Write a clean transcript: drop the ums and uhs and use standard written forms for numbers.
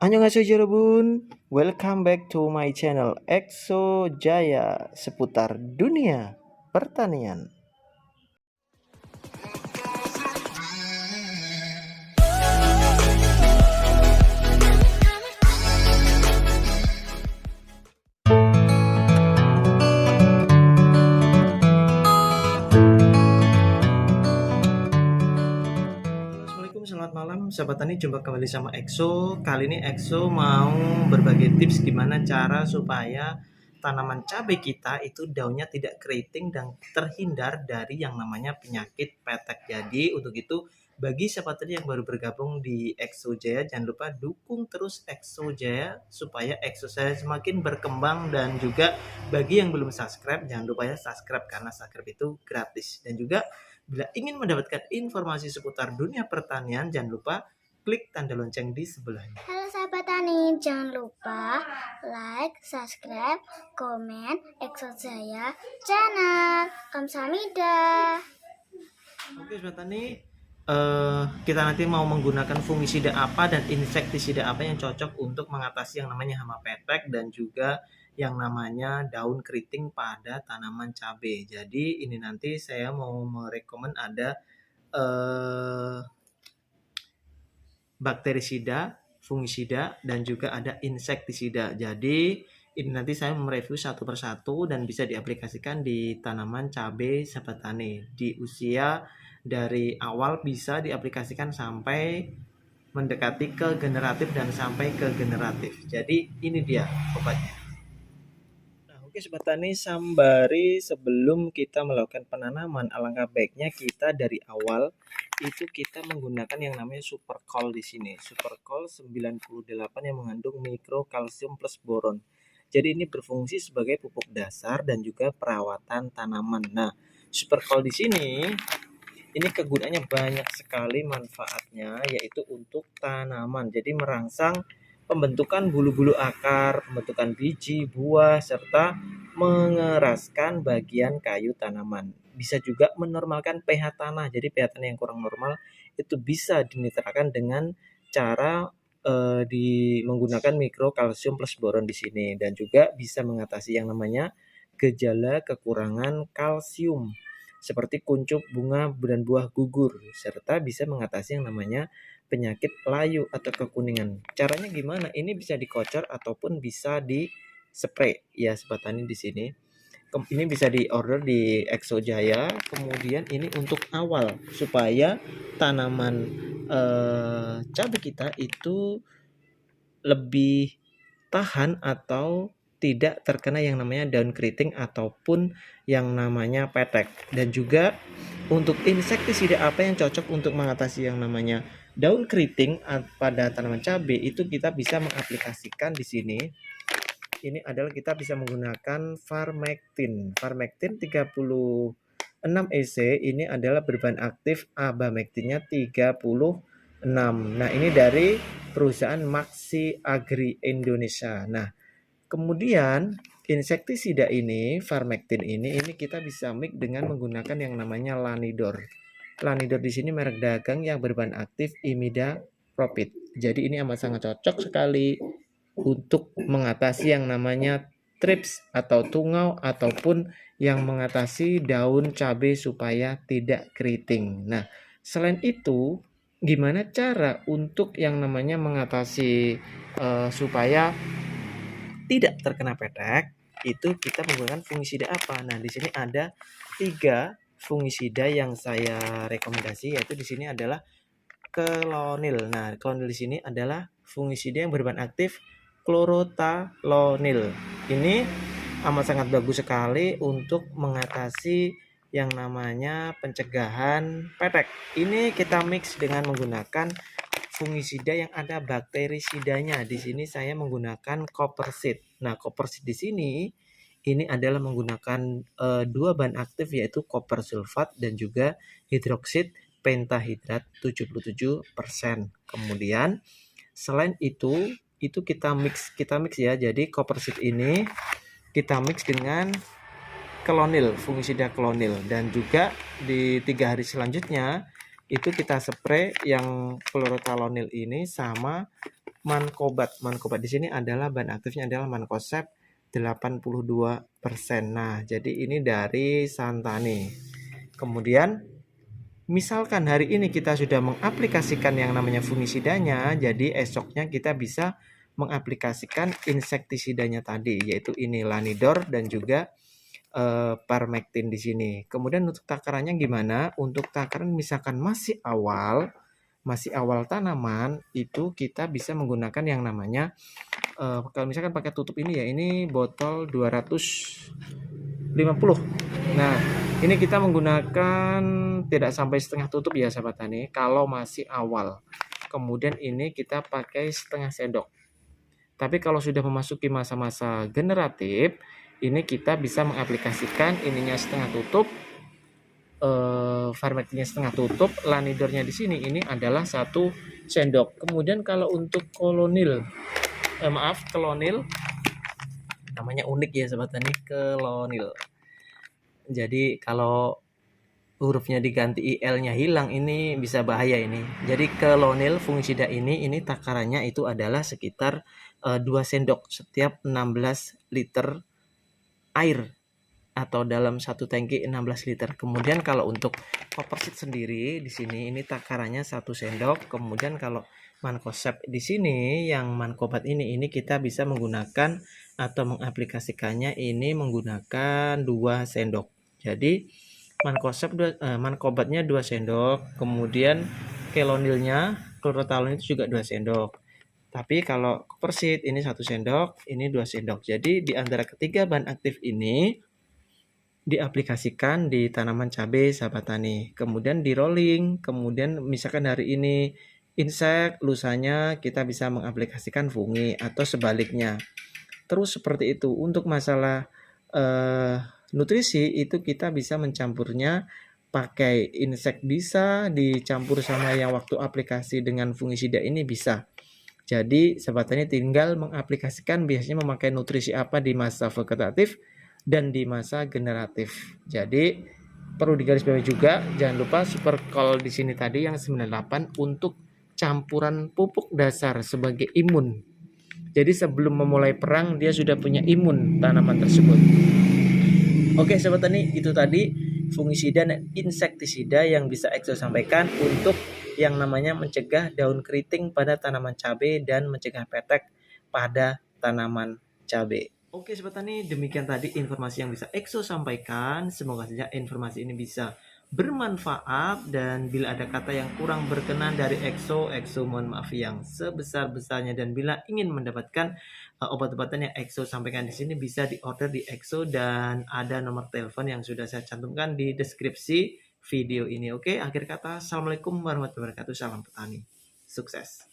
Annyeonghaseyo Yorobun, welcome back to my channel Exo Jaya seputar dunia pertanian. Assalamualaikum, selamat malam sahabat tani, jumpa kembali sama Exo. Kali ini Exo mau berbagi tips gimana cara supaya tanaman cabai kita itu daunnya tidak keriting dan terhindar dari yang namanya penyakit petek. Jadi untuk itu bagi sahabat tani yang baru bergabung di Exo Jaya, jangan lupa dukung terus Exo Jaya supaya Exo Jaya semakin berkembang, dan juga bagi yang belum subscribe jangan lupa ya subscribe karena subscribe itu gratis. Dan juga bila ingin mendapatkan informasi seputar dunia pertanian, jangan lupa klik tanda lonceng di sebelahnya. Halo sahabat tani, jangan lupa like, subscribe, komen Exo Jaya channel. Kamsahamnida. Oke sahabat tani, kita nanti mau menggunakan fungisida apa dan insektisida apa yang cocok untuk mengatasi yang namanya hama petek dan juga yang namanya daun keriting pada tanaman cabai. Jadi ini nanti saya mau merekomend ada bakterisida, fungisida, dan juga ada insektisida. Jadi ini nanti saya mereview satu persatu dan bisa diaplikasikan di tanaman cabai sahabat tani. Di usia dari awal bisa diaplikasikan sampai mendekati ke generatif dan sampai ke generatif. Jadi ini dia obatnya. Oke sobat tani, sambari sebelum kita melakukan penanaman, alangkah baiknya kita dari awal itu kita menggunakan yang namanya Superkol di sini. Superkol 98 yang mengandung mikrokalsium plus boron. Jadi ini berfungsi sebagai pupuk dasar dan juga perawatan tanaman. Nah, Superkol di sini ini kegunaannya banyak sekali manfaatnya, yaitu untuk tanaman. Jadi merangsang pembentukan bulu-bulu akar, pembentukan biji, buah, serta mengeraskan bagian kayu tanaman. Bisa juga menormalkan pH tanah. Jadi pH tanah yang kurang normal itu bisa dinitrakan dengan cara menggunakan mikrokalsium plus boron di sini, dan juga bisa mengatasi yang namanya gejala kekurangan kalsium seperti kuncup bunga dan buah gugur, serta bisa mengatasi yang namanya penyakit layu atau kekuningan. Caranya gimana? Ini bisa dikocor ataupun bisa di spray ya sobat tani di sini. Ini bisa diorder di Exo Jaya. Kemudian ini untuk awal supaya tanaman cabai kita itu lebih tahan atau tidak terkena yang namanya daun keriting ataupun yang namanya petek. Dan juga untuk insektisida apa yang cocok untuk mengatasi yang namanya daun keriting pada tanaman cabai, itu kita bisa mengaplikasikan di sini. Ini adalah kita bisa menggunakan Farmectin. Farmectin 36 EC ini adalah berbahan aktif abamectinnya 36. Nah, ini dari perusahaan Maxi Agri Indonesia. Nah, kemudian insektisida ini, Farmectin ini kita bisa mix dengan menggunakan yang namanya Lanidor. Lanidor di sini merek dagang yang berbahan aktif imidacloprid. Jadi ini amat sangat cocok sekali untuk mengatasi yang namanya thrips atau tungau ataupun yang mengatasi daun cabai supaya tidak keriting. Nah, selain itu, gimana cara untuk yang namanya mengatasi supaya tidak terkena petek? Itu kita menggunakan fungisida apa? Nah, di sini ada 3 fungisida yang saya rekomendasi, yaitu di sini adalah Klonil. Nah, Klonil di sini adalah fungisida yang berbahan aktif klorotalonil. Ini amat sangat bagus sekali untuk mengatasi yang namanya pencegahan petek. Ini kita mix dengan menggunakan fungisida yang ada bakterisidanya. Di sini saya menggunakan Copperseed. Nah, Copperseed di sini ini adalah menggunakan 2 bahan aktif, yaitu copper sulfat dan juga hidroksid pentahidrat 77%. Kemudian selain itu kita mix ya. Jadi Copperseed ini kita mix dengan Klonil, fungisida Klonil, dan juga di 3 hari selanjutnya itu kita spray yang chlorothalonil ini sama mankobat. Mankobat di sini adalah bahan aktifnya adalah mankoseb 82%. Nah, jadi ini dari Santani. Kemudian misalkan hari ini kita sudah mengaplikasikan yang namanya fungisidanya, jadi esoknya kita bisa mengaplikasikan insektisidanya tadi, yaitu ini Lanidor dan juga Parmectin di sini. Kemudian untuk takarannya gimana? Untuk takaran misalkan masih awal tanaman, itu kita bisa menggunakan yang namanya kalau misalkan pakai tutup ini ya, ini botol 250. Nah, ini kita menggunakan tidak sampai setengah tutup ya sahabat tani kalau masih awal. Kemudian ini kita pakai setengah sendok. Tapi kalau sudah memasuki masa-masa generatif, ini kita bisa mengaplikasikan ininya setengah tutup, Farmectinnya setengah tutup, Lanidornya di sini ini adalah 1 sendok. Kemudian kalau untuk klonil, namanya unik ya sahabat tani, klonil. Jadi kalau hurufnya diganti IL-nya hilang, ini bisa bahaya ini. Jadi klonil fungisida ini takarannya itu adalah sekitar 2 sendok setiap 16 liter air atau dalam satu tangki 16 liter. Kemudian kalau untuk Coperseed sendiri di sini ini takarannya 1 sendok. Kemudian kalau mankoseb di sini yang mankobat ini kita bisa menggunakan atau mengaplikasikannya ini menggunakan 2 sendok. Jadi mankobatnya 2 sendok, kemudian kelonilnya chlorothalonil itu juga 2 sendok. Tapi kalau Coperseed ini 1 sendok, ini 2 sendok. Jadi di antara ketiga bahan aktif ini diaplikasikan di tanaman cabai sahabat tani. Kemudian di rolling, kemudian misalkan hari ini insek, lusanya kita bisa mengaplikasikan fungi atau sebaliknya. Terus seperti itu. Untuk masalah nutrisi itu kita bisa mencampurnya pakai insek, bisa dicampur sama yang waktu aplikasi dengan fungisida ini bisa. Jadi sahabat tani tinggal mengaplikasikan biasanya memakai nutrisi apa di masa vegetatif dan di masa generatif. Jadi perlu digarisbawahi juga, jangan lupa super call di sini tadi yang 98 untuk campuran pupuk dasar sebagai imun. Jadi sebelum memulai perang dia sudah punya imun tanaman tersebut. Oke sahabat tani, itu tadi fungisida dan insektisida yang bisa Exo sampaikan untuk yang namanya mencegah daun keriting pada tanaman cabai dan mencegah petek pada tanaman cabai. Oke Sobat Tani, demikian tadi informasi yang bisa Exo sampaikan. Semoga saja informasi ini bisa bermanfaat, dan bila ada kata yang kurang berkenan dari Exo mohon maaf yang sebesar-besarnya. Dan bila ingin mendapatkan obat-obatan yang Exo sampaikan di sini bisa diorder di Exo, dan ada nomor telepon yang sudah saya cantumkan di deskripsi video ini. Oke, akhir kata, Assalamualaikum warahmatullahi wabarakatuh. Salam petani. Sukses.